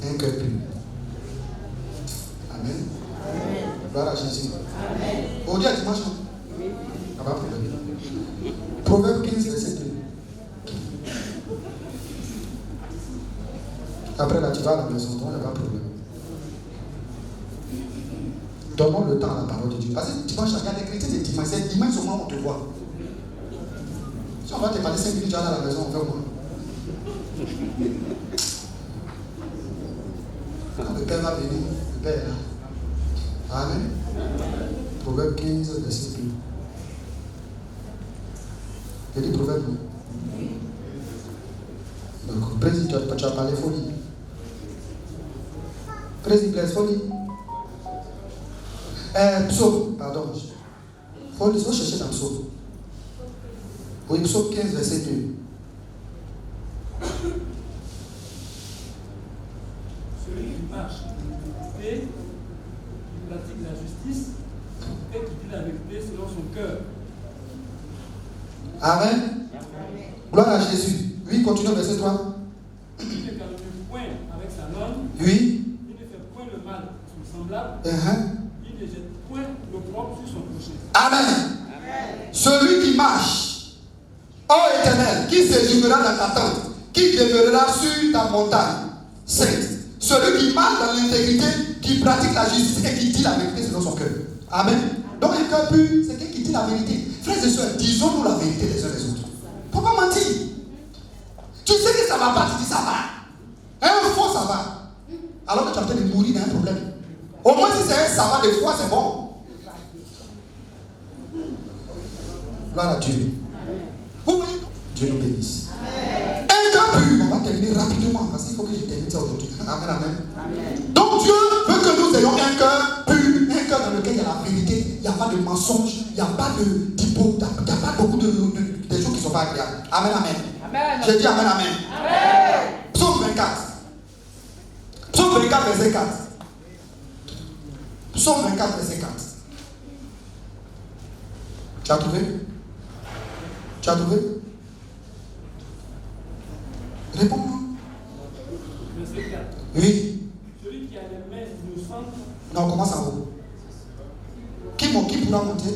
S1: Un cœur pur. Amen. Gloire à Jésus. Aujourd'hui, à dimanche, ça va problème. Proverbe 15, verset 2. Après là, tu vas à la maison, donc il n'y a pas de problème. Donnons le temps à la parole de Dieu. Parce que dimanche, il y a des chrétiens de dimanche. C'est dimanche seulement on te voit. Si on va te parler 5 minutes, tu vas à la maison, on fait quoi? Quand le Père va venir, le Père est là. Amen. Proverbe 15, verset 2. Il dit Proverbe. Donc, président, tu as parlé folie. Président, folie. Psaume, pardon. Il faut chercher dans Psaume. Oui, Psaume 15, verset 2.
S4: Celui qui marche en vérité, qui pratique la justice et qui dit la vérité selon son cœur.
S1: Amen. Gloire à Jésus. Oui, continue, verset 3.
S4: Il ne calme point avec sa langue.
S1: Oui.
S4: Il ne fait point le mal à son semblable. Il ne jette point l'opprobre sur son prochain.
S1: Amen. Celui qui marche, ô Éternel, qui séjournera dans ta tente, qui demeurera sur ta montagne sainte. Celui qui marche dans l'intégrité, qui pratique la justice et qui dit la vérité selon son cœur. Amen. Donc un cœur pur, c'est quelqu'un qui dit la vérité. Frères et sœurs, disons-nous la vérité les uns les autres. Il ne faut pas mentir. Tu sais que ça ne va pas, tu dis ça va. Un faux ça va. Alors que tu es en train de mourir d'un problème. Au moins si c'est un ça va, des fois c'est bon. Gloire à Dieu. Vous voyez? Dieu nous bénisse. Un cœur pur, on va terminer rapidement parce qu'il faut que je termine ça aujourd'hui. Amen, amen. Donc Dieu veut que nous ayons un cœur pur, un cœur dans lequel il y a la vérité, il n'y a pas de mensonge, il n'y a pas d'hypo, il n'y a pas beaucoup de choses qui ne sont pas agréables. Amen, amen.
S2: Amen.
S1: J'ai dit amen, amen.
S2: Amen.
S1: Psaume 24. Psaume 24, verset 4. Psaume 24, verset 4. Tu as trouvé? Tu as trouvé? Réponds-moi.
S4: Verset 4.
S1: Oui.
S4: Celui qui a les mains innocentes.
S1: Non, on commence en haut. Qui pourra monter?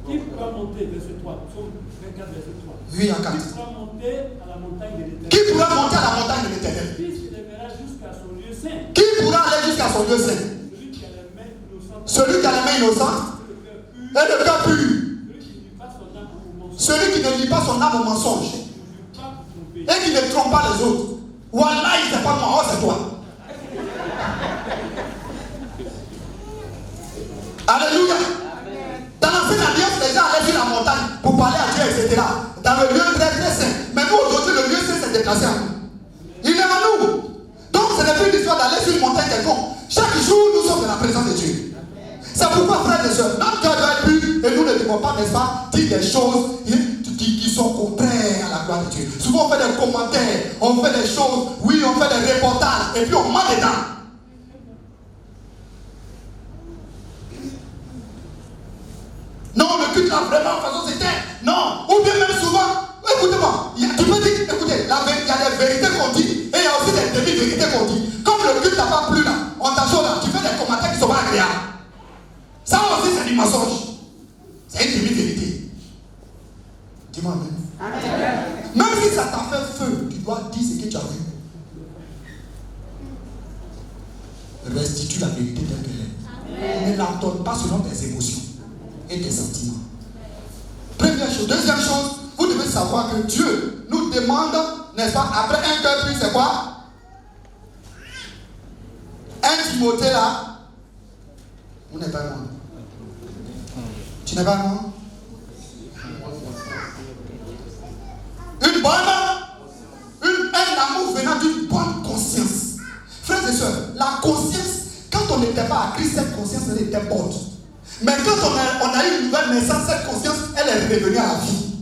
S4: Qui pourra monter, verset 3. Psaume 24, verset 3.
S1: Oui, à 4.
S4: Qui pourra monter à la montagne de l'Éternel.
S1: Qui pourra monter à la montagne de l'Éternel?
S4: Qui s'élèvera jusqu'à son lieu saint.
S1: Qui pourra aller jusqu'à son lieu saint?
S4: Celui qui a les mains innocentes.
S1: Celui qui a les mains innocentes et le cœur pur. Celui qui ne lie pas son âme au mensonge et qui ne trompe pas les autres. Wallah, c'est pas moi, oh, c'est toi. Alléluia. Dans l'ancienne alliance, les gens allaient sur la montagne pour parler à Dieu, etc. Dans le lieu très très saint. Mais nous aujourd'hui, le lieu saint s'est déplacé à nous. Il est à nous. Donc ce n'est plus l'histoire d'aller sur une montagne quelconque. Chaque jour, nous sommes dans la présence de Dieu. C'est pourquoi, frères et sœurs, notre cœur doit être pur et nous ne devons pas, n'est-ce pas, dire des choses qui sont contraires à la gloire de Dieu. Souvent on fait des commentaires, on fait des choses, oui, on fait des reportages et puis on ment dedans. Non, le culte là vraiment façon c'était. Non, ou bien même souvent, écoutez-moi, tu peux dire, écoutez, il y a des vérités qu'on dit et il y a aussi des demi-vérités qu'on dit. Comme le culte n'a pas plu là, on t'assure là, tu fais des commentaires qui sont pas agréables. Ça aussi c'est du mensonge. C'est une demi-vérité. Dis-moi amen. Même si ça t'a fait feu, tu dois dire ce que tu as vu.
S3: restitue la vérité telle qu'elle est. Ne la donne pas selon tes émotions et tes sentiments. Première chose. Deuxième chose, vous devez savoir que Dieu nous demande, n'est-ce pas, après un cœur pur, c'est quoi? Un Timothée là, vous n'êtes pas loin. Tu n'es pas loin? Une bonne, un amour venant d'une bonne conscience. Frères et sœurs, la conscience, quand on n'était pas à Christ, cette conscience, elle était morte. Mais quand on a eu une nouvelle naissance, cette conscience, elle est revenue à la vie.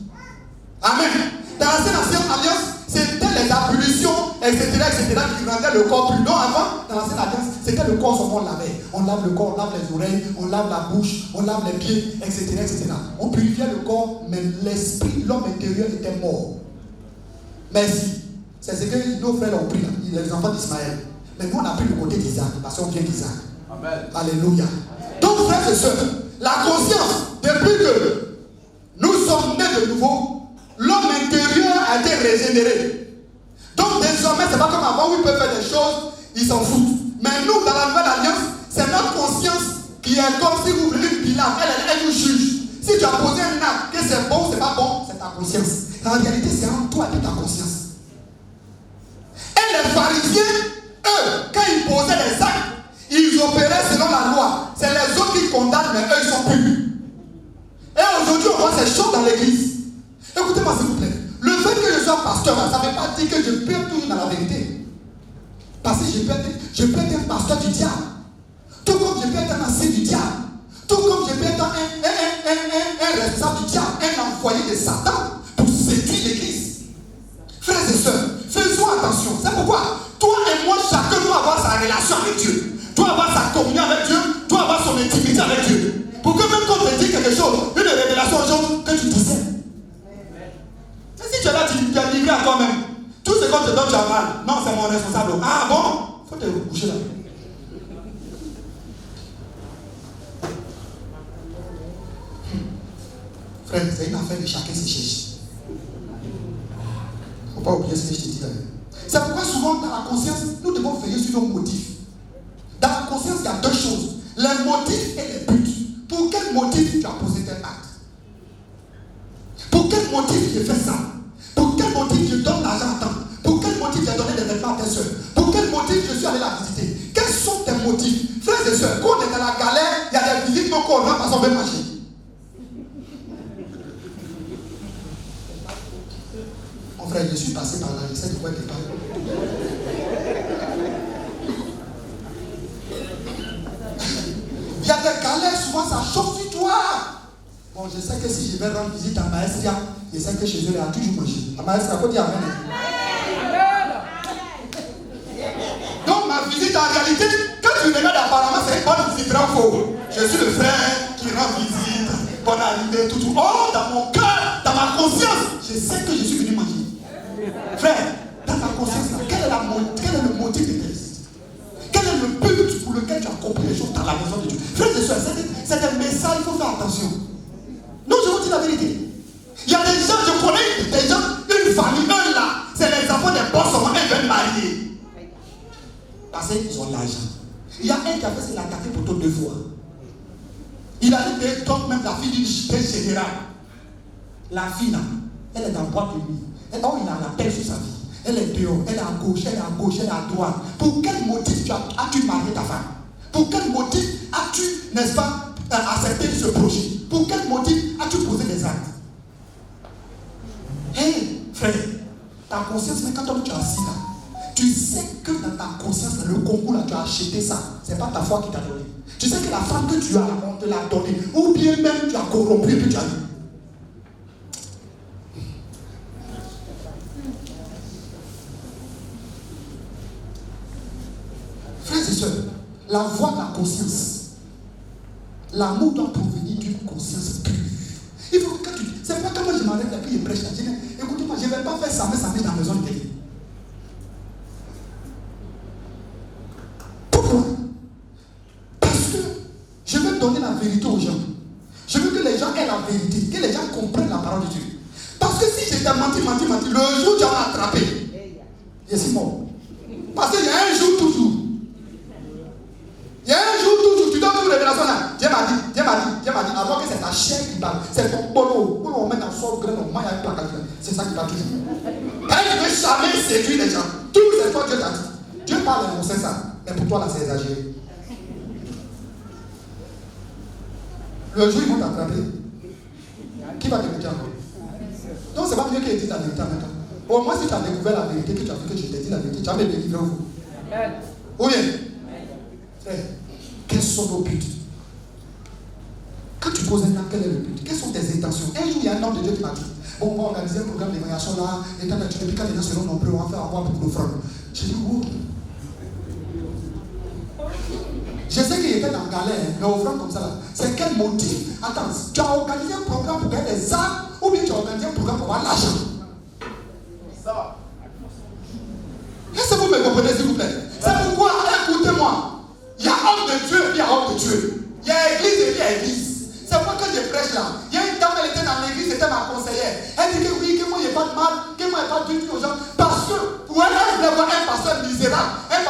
S3: Amen. Dans l'ancienne alliance, c'était les ablutions, etc., qui rendaient le corps plus. Non, avant, dans l'ancienne alliance, c'était le corps seulement on lavait. On lave le corps, on lave les oreilles, on lave la bouche, on lave les pieds, etc., On purifiait le corps, mais l'esprit, l'homme intérieur était mort. Merci. C'est ce que nos frères ont pris, là, les enfants d'Ismaël. Mais nous, on a pris le côté d'Isaac, parce qu'on vient d'Isaac.
S2: Amen.
S3: Alléluia. Donc, frères et sœurs, la conscience, depuis que nous sommes nés de nouveau, l'homme intérieur a été régénéré. Donc, désormais, c'est pas comme avant où ils peuvent faire des choses, ils s'en foutent. Mais nous, dans la nouvelle alliance, c'est notre conscience qui est comme si vous voulez une bilan. Elle nous juge. Si tu as posé un acte, que c'est bon, c'est pas bon, c'est ta conscience. En réalité, c'est en toi et ta conscience. Et les pharisiens, eux, quand ils posaient les actes, ils opéraient selon la loi. C'est les autres qui condamnent, mais eux, ils sont purs. Et aujourd'hui, on voit ces choses dans l'église. Écoutez-moi, s'il vous plaît. Le fait que je sois pasteur, ça ne veut pas dire que je peux être toujours dans la vérité. Parce que je peux être un pasteur du diable. Tout comme je peux être un ancien du diable. Tout comme je peux être un responsable du diable, un envoyé de Satan pour séduire l'église. Frères et sœurs, faisons attention. C'est pourquoi toi et moi, chacun doit avoir sa relation avec Dieu. Doit avoir sa communion avec Dieu. Doit avoir son intimité avec Dieu. Pour que même quand on te dit quelque chose, une révélation aux gens, que tu discernes. Si tu es là, tu as livré à toi-même. Tout ce qu'on te donne, tu as mal. Non, c'est mon responsable. Ah bon? Il faut te coucher là. Frère, c'est une affaire de chacun se cherche. Il ne faut pas oublier ce que je te dis là. C'est pourquoi souvent dans la conscience, nous devons veiller sur nos motifs. Dans la conscience, il y a deux choses. Les motifs et les buts. Pour quel motif tu as posé tel acte? Pour quel motif tu fais ça? Pour quel motif je donne l'argent à temps? Pour quel motif j'ai donné des vêtements à tes soeurs? Pour quel motif je suis allé la visiter? Quels sont tes motifs? Frères et sœurs, quand on est dans la galère, il y a des visites qu'on rend parce qu'on veut marcher. Mon frère, je suis passé par là, je sais de quoi tu parles. Il y a des galères, souvent ça chauffe sur toi. Bon, je sais que si je vais rendre visite à Maestria, je sais que chez eux, il y a toujours mangé. À Maestria, faut dire Amen. Donc, ma visite, en réalité, quand tu regardes apparemment, c'est une bonne visite, très faux. Je suis le frère qui rend visite, bonne arrivée, tout. Oh, dans mon cœur, dans ma conscience, je sais que je suis venu manger. Frère, dans ta conscience, là, quel est le motif de tes visites? Quel est le but pour lequel tu as compris les choses dans la maison de Dieu? Frères et sœurs, c'est un message, il faut faire attention. Non, je vous dis la vérité. Il y a des gens, je connais des gens, une famille, eux là, c'est les enfants des boss, ils veulent marier. Parce qu'ils ont l'argent. Il y a un qui a fait la carte pour toi 2 fois. Il a dit donc même la fille d'un général. La fille là, elle est dans le boîte de nuit. Oh, il a la paix sur sa vie. Elle est dehors, elle est à gauche, elle est à gauche, elle est à droite. Pour quel motif as-tu marié ta femme? Pour quel motif as-tu, n'est-ce pas, accepté ce projet? Pour quel motif as-tu posé des actes? Hé, frère, ta conscience, mais quand tu es assis là, tu sais que dans ta conscience, le concours là, tu as acheté ça. Ce n'est pas ta foi qui t'a donné. Tu sais que la femme que tu as, on te l'a donnée. Ou bien même tu as corrompu et puis tu as eu. Frères et sœurs, la voix de la conscience, l'amour doit provenir d'une conscience pure. Il faut que tu. C'est pas comme moi je m'arrête et puis je prêche. Écoutez-moi, je ne vais pas faire ça dans la maison de Dieu. Pourquoi? Parce que je veux donner la vérité aux gens. Je veux que les gens aient la vérité, que les gens comprennent la parole de Dieu. Parce que si j'étais menti, le jour où tu m'as attrapé, je suis mort. Parce qu'il y a un jour toujours. alors que c'est ta chair qui parle. C'est ton boulot. Où on met dans le sol, on met un placard. C'est ça qui parle toujours. Quand tu veux jamais séduire les gens, tout c'est toi Dieu t'a dit. Dieu parle, on sait ça. Mais pour toi là, c'est exagéré. Le jour ils vont t'attraper. Qui va te dire encore? Donc c'est pas Dieu qui a dit la vérité maintenant. Au moins si tu as découvert la vérité, que tu as vu que je t'ai dit la vérité, tu as me délivré au vous. Ou bien, frère, quels sont nos buts? Quand tu poses un acte, quel est le but? Quelles sont tes intentions? Un jour, il y a un homme de Dieu qui m'a dit, bon, on va organiser un programme d'évaluation là, et quand les gens seront nombreux, on va faire avoir beaucoup d'offrandes. J'ai dit, oh. Je sais qu'il était dans la galère, mais offrande comme ça là, c'est quel motif? Attends, tu as organisé un programme pour gagner des armes, ou bien tu as organisé un programme pour avoir l'argent?
S2: Ça.
S3: Est-ce que vous me comprenez s'il vous plaît? C'est pourquoi, écoutez-moi, il y a homme de Dieu et puis il y a homme de Dieu. Il y a église et puis il y a église. C'est pourquoi quand je prêche là, il y a une dame, elle était dans l'église, c'était ma conseillère. Elle dit que oui, que moi il n'y a pas de mal, que moi il n'y a pas de tout aux gens. Parce que pour elle, elle voulait voir un pasteur misérable, un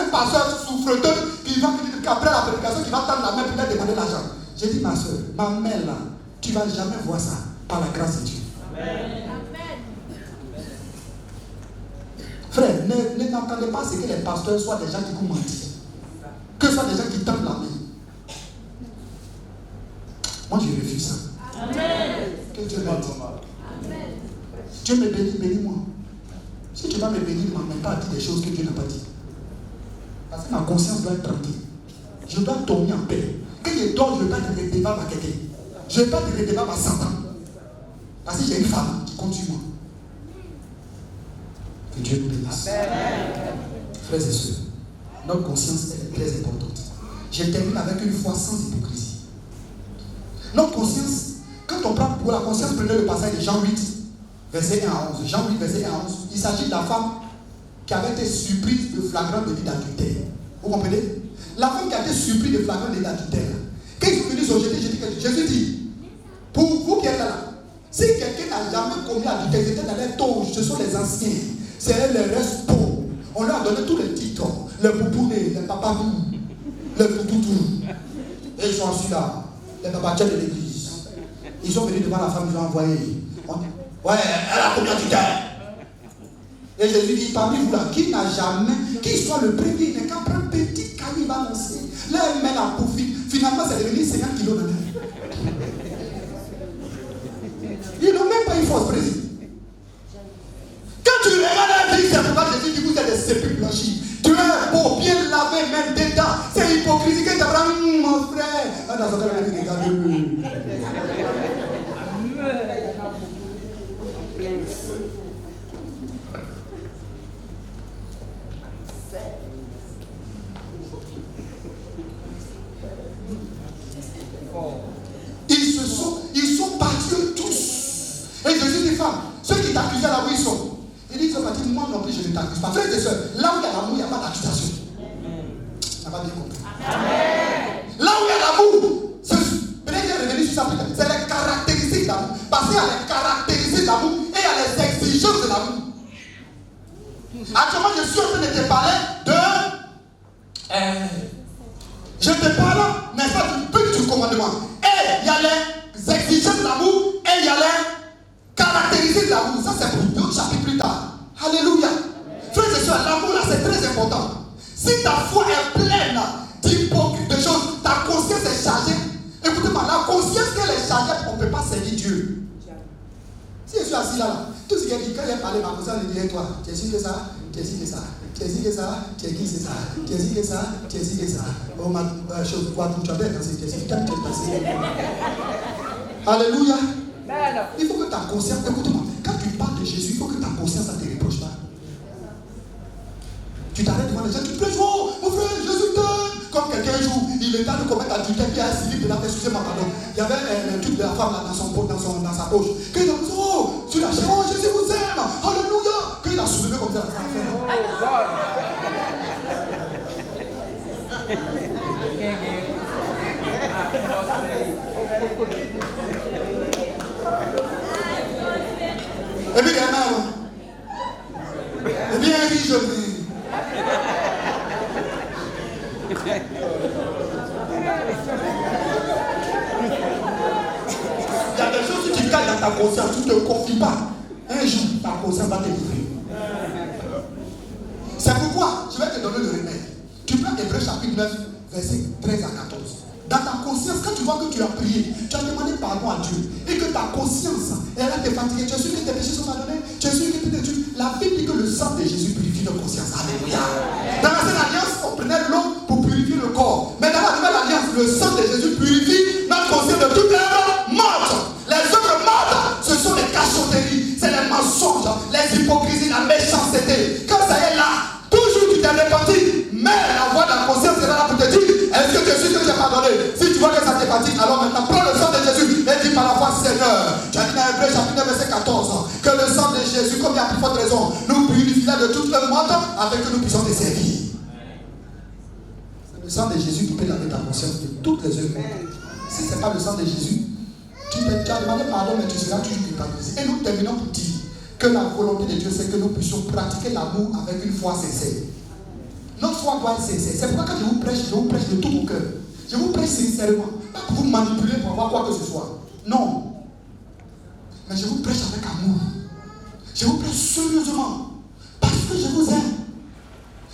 S3: pasteur souffreteux qui va, après la prédication, qui va tendre la main pour lui demander l'argent. J'ai dit, ma soeur, ma mère là, tu ne vas jamais voir ça par la grâce de Dieu. Amen. Frère, n'entendez pas ce que les pasteurs soient des gens qui vous mentent. Que ce soit des gens qui tendent la main. Moi, je refuse ça. Amen. Que Dieu m'aide. Amen. Dieu me bénit, bénis-moi. Si tu vas me bénir, ne m'amène pas à dire des choses que Dieu n'a pas dit. Parce que ma conscience doit être tranquille. Je dois dormir en paix. Quand je dors, je ne vais pas te redevable à quelqu'un. Je ne vais pas te redevable à Satan. Parce que j'ai une femme qui compte sur moi. Que Dieu nous bénisse. Amen. Frères et sœurs, notre conscience est très importante. Je termine avec une foi sans hypocrisie. Notre conscience, quand on prend pour la conscience, prenez le passage de Jean 8, verset 1 à 11. Jean 8, verset 1 à 11. Il s'agit de la femme qui avait été surprise de flagrant délit d'adultère. Vous comprenez? La femme qui a été surprise de flagrant délit d'adultère. Quand ils sont venus aujourd'hui, Jésus dit, pour vous qui êtes là, si quelqu'un n'a jamais commis adultère, ils étaient dans les taux, ce sont les anciens. C'est les restes pauvres. On leur a donné tous les titres. Le poupouné, le papabou, le poutoutou. Et ils sont assis là. Les papachets de l'église. Ils sont venus devant la femme, ils ont envoyé. Ouais, elle a combien de temps? Et Jésus dit, parmi vous là, qui n'a jamais, qui soit le premier, mais qu'après un petit caillou, il va lancer. Là, elle met la profite. Finalement, c'est devenu 50 kilos dans l'air. Ils n'ont même pas une force précise. Quand tu regardes la vie, c'est pourquoi Jésus dit, vous êtes des sépulcres blanchis. Tu es beau, bien lavé, même dedans. C'est hypocrisie que tu as dit, mon frère. Ah, dans ce cas-là, regardez-le. Ils sont partis tous. Et Jésus dit, femme, ceux qui t'accusaient là où ils sont. Il dit, moi non plus, je ne t'accuse pas. Frères et sœurs, là où il y a l'amour, il n'y a pas d'accusation. Ça va bien compris. Là où il y a l'amour, peut-être qu'il est revenu sur ça plus tard. C'est les caractéristiques d'amour. Parce qu'il y a les caractéristiques d'amour et il y a les exigences de l'amour. Actuellement, je suis en train de te parler de. Je te parle, n'est-ce pas, du but du commandement. Et il y a les exigences de l'amour et il y a les caractéristiques de l'amour. Ça, c'est pour d'autres chapitres plus tard. Alléluia. Frères et sœurs, l'amour là, c'est très important. Si ta foi est pleine d'hypocrisie, de choses, ta conscience est chargée. Écoutez-moi, la conscience qu'elle est chargée, on ne peut pas servir Dieu. Si je suis assis là, tout ce qui est dit, quand il a parlé, ma conscience me dit, toi, tu es sûr que ça, tu es sûr que ça, tu es sûr que ça, tu es qui c'est ça, tu es sûr que ça, tu es sûr que ça. Oh ma chose, quoi, tu as bien dansé, tu es sûr que tu es passé. Alléluia. Il faut que ta conscience, écoute-moi, quand tu parles de Jésus, il faut que ta conscience ne te reproche pas. Tu t'arrêtes devant les gens, tu pleures, oh, mon frère, Jésus t'aime. Comme quelqu'un un jour, il est dans le commettre adultère, puis il y a un civil de la excusez-moi, pardon. Il y avait un truc de la femme là dans sa poche. Quand il a dit, oh, tu l'as dit, oh, Jésus vous aime, alléluia. Quand il a soulevé comme ça, et puis il y a un homme. Et bien riche, je dis. tu calmes dans ta conscience, tu ne te confies pas. Un jour, ta conscience va te livrer. C'est pourquoi je vais te donner le remède. Tu prends Hébreux chapitre 9, verset 13 à 14. Dans ta conscience, quand tu vois que tu as prié, tu as demandé pardon à Dieu, et que ta conscience, elle a été fatiguée, tu es sûr que tes péchés sont pardonnés, tu es sûr que tes péchés. La Bible dit que le sang de Jésus purifie notre conscience. Alléluia. Dans l'ancienne alliance, on prenait l'eau pour purifier le corps. Mais dans la nouvelle alliance, le sang de Jésus purifie notre conscience de toutes les œuvres mortes. Les œuvres mortes, ce sont les cachotteries, c'est les mensonges, les hypocrisies, la méchanceté. Quand ça est là, toujours tu t'es repenti, mais la voix de la conscience sera là pour te dire, est-ce que tu es sûr que j'ai pardonné? Si tu vois que ça te fatigue, alors maintenant prends le sang de Jésus et dis par la foi, Seigneur. Tu as dit dans Hébreux chapitre 9, verset 14, que le sang de Jésus, comme il y a plus forte raison, nous purifiera de toute œuvre morte afin que nous puissions te servir. C'est le sang de Jésus qui peut laver ta conscience de toutes les œuvres mortes. Si ce n'est pas le sang de Jésus, tu as demandé pardon, mais tu seras toujours culpabilisé. Et nous terminons pour dire que la volonté de Dieu, c'est que nous puissions pratiquer l'amour avec une foi sincère. Notre foi doit être sincère. C'est pourquoi quand je vous prêche de tout mon cœur. Je vous prêche sincèrement. Pas pour vous manipuler pour avoir quoi que ce soit. Non. Mais je vous prêche avec amour. Je vous prêche sérieusement. Parce que je vous aime.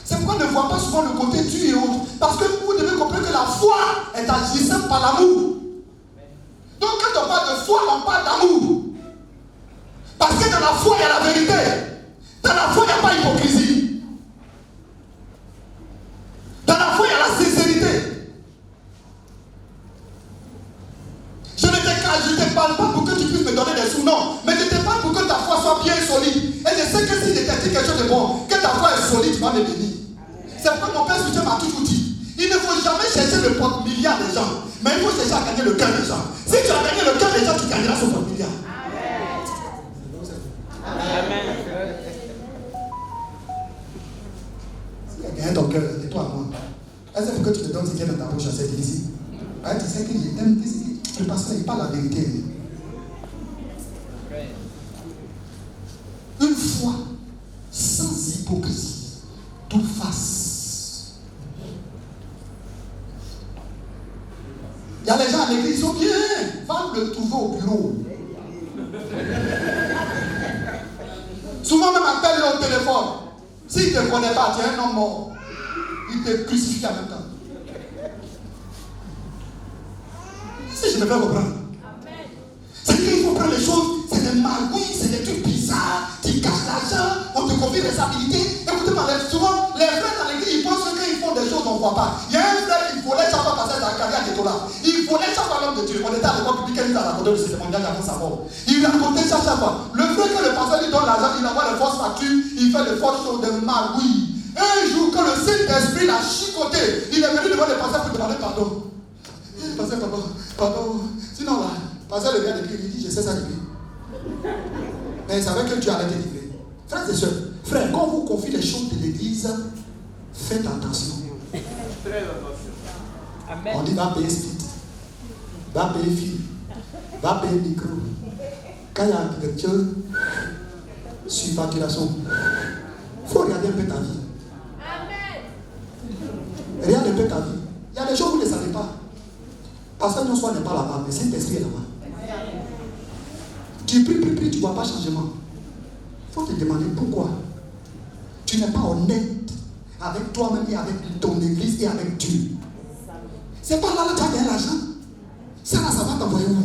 S3: C'est pourquoi on ne voit pas souvent le côté tu et autres. Parce que vous devez comprendre que la foi est agissante par l'amour. Donc quand on parle de foi, on parle d'amour. Parce que dans la foi, il y a la vérité. Dans la foi, il n'y a pas d'hypocrisie. Dans la foi, il y a la sincérité. Je ne te parle pas pour que tu puisses me donner des sous, non. Mais je te parle pour que ta foi soit bien solide. Et je sais que si je t'ai dit quelque chose de bon, que ta foi est solide, tu vas me bénir. C'est pourquoi mon père spirituel m'a toujours dit, il ne faut jamais chercher le porte-milliard des gens, mais il faut chercher à gagner le cœur des gens. Si tu as gagné le cœur des gens, tu gagneras son porte-milliard. Amen. Si tu as gagné ton cœur, et toi à moi, est-ce que tu te donnes ce qu'il y a dans ta bouche à cette église? Tu sais qu'il aime, le pasteur n'est pas la vérité. Une foi sans hypocrisie, tout face. Il y a des gens à l'église, ils sont bien, va le trouver au bureau. Souvent même appelle-le au téléphone. S'il ne te connaît pas, tu es un homme mort. Il te crucifie en même temps. Si je me fais reprendre. C'est qu'il faut prendre les choses, c'est des magouilles, c'est des trucs bizarres, tu caches l'argent, on te confie des habilités. Écoutez-moi, souvent, les frères dans l'église, ils pensent qu'ils font des choses qu'on ne voit pas. Il y a un frère qui volait chaque fois passer dans la carrière de Tola. Il volait chaque fois l'homme de Dieu. On était à l'époque publique, il a raconté le cérémonial avant sa mort. Il racontait ça chaque fois. Le frère que le pasteur lui donne l'argent, il envoie les fausses factures, il fait les fausses choses de magouilles. Un jour, quand le Saint-Esprit l'a chicoté, il est venu devant le pasteur pour demander pardon. Pasteur, pardon. Sinon, là, pasteur le vient de il dit, je sais ça depuis. Mais il savait que Dieu allait te livrer. Frères et sœurs, frères, quand on vous confie les choses de l'église, faites attention.
S2: Très attention.
S4: Amen.
S3: On dit, va payer split, va payer fil, va payer micro. Quand il y a architecture, sur facturation, il faut regarder un peu ta vie. Regarde un peu ta vie. Il y a des choses que vous ne savez pas. Parce que non soit n'est pas là-bas, mais Saint-Esprit est là-bas. Tu pries, tu ne vois pas changement. Il faut te demander pourquoi. Tu n'es pas honnête avec toi-même et avec ton église et avec Dieu. C'est pas là que tu as gagné l'argent. Ça là, ça va t'envoyer où?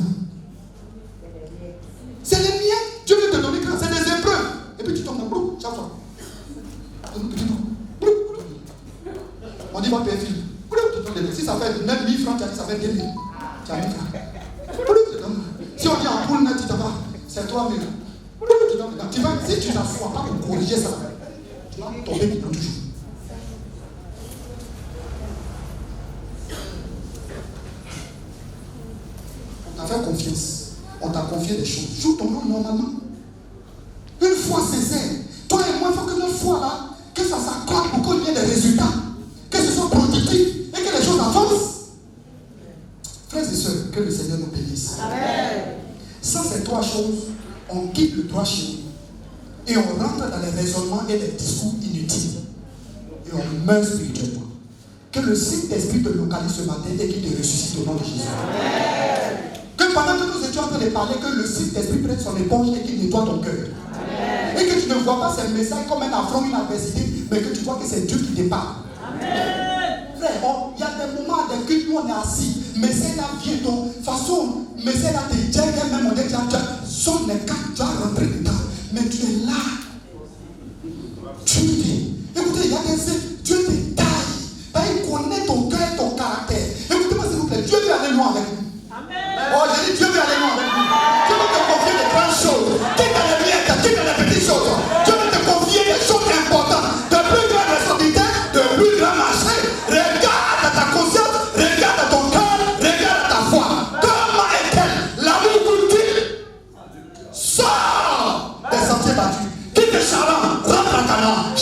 S3: C'est les miens. Dieu veut te donner grâce. C'est des épreuves. Et puis tu tombes dans l'eau chaque fois. On dit va payer fil. Si ça fait même 1000 francs, tu as dit ça fait 2000. Tu as 1000 francs. Si on dit en poule net, tu t'en vas. C'est 3000. Tu vas, si tu n'assois pas pour corriger ça, tu vas tomber dedans toujours. On t'a fait confiance. On t'a confié des choses. Joue ton rôle normalement. Une foi sincère. Toi et moi, il faut que notre foi là, que ça s'accorde pour qu'il y ait des résultats. Que ce soit productif et que les choses avancent. Frères et sœurs, que le Seigneur nous bénisse. Amen. Sans ces trois choses, on quitte le droit chemin et on rentre dans les raisonnements et les discours inutiles. Et on meurt spirituellement. Que le Saint-Esprit te localise ce matin et qu'il te ressuscite au nom de Jésus. Amen. Que pendant que nous étions en train de parler, que le Saint-Esprit prenne son éponge et qu'il nettoie ton cœur. Et que tu ne vois pas ces messages comme un affront, une adversité, mais que tu vois que c'est Dieu qui te parle. Frère, il y a des moments des cultes où on est assis, mais c'est là vient ton façon, mais c'est là tes dieux, même on dit son n'est qu'à tu as rentré dedans, mais tu es là. Tu dis, écoutez, il y a des Dieu te taille, il connaît ton cœur et ton caractère. Écoutez-moi s'il vous plaît, Dieu veut aller loin avec vous. Oh, j'ai dit Dieu veut aller loin avec vous. Dieu veut te confier de grandes choses, quitte à les miettes, quitte à les petites choses. Dieu veut te confier des choses importantes, de plus grandes responsabilités, de plus grands marchés. Regarde à ta conscience, regarde à ton cœur, regarde à ta foi. Comment est-elle? L'amour cultive. Sors des sentiers battus. Quitte Charan, rentre à Canaan.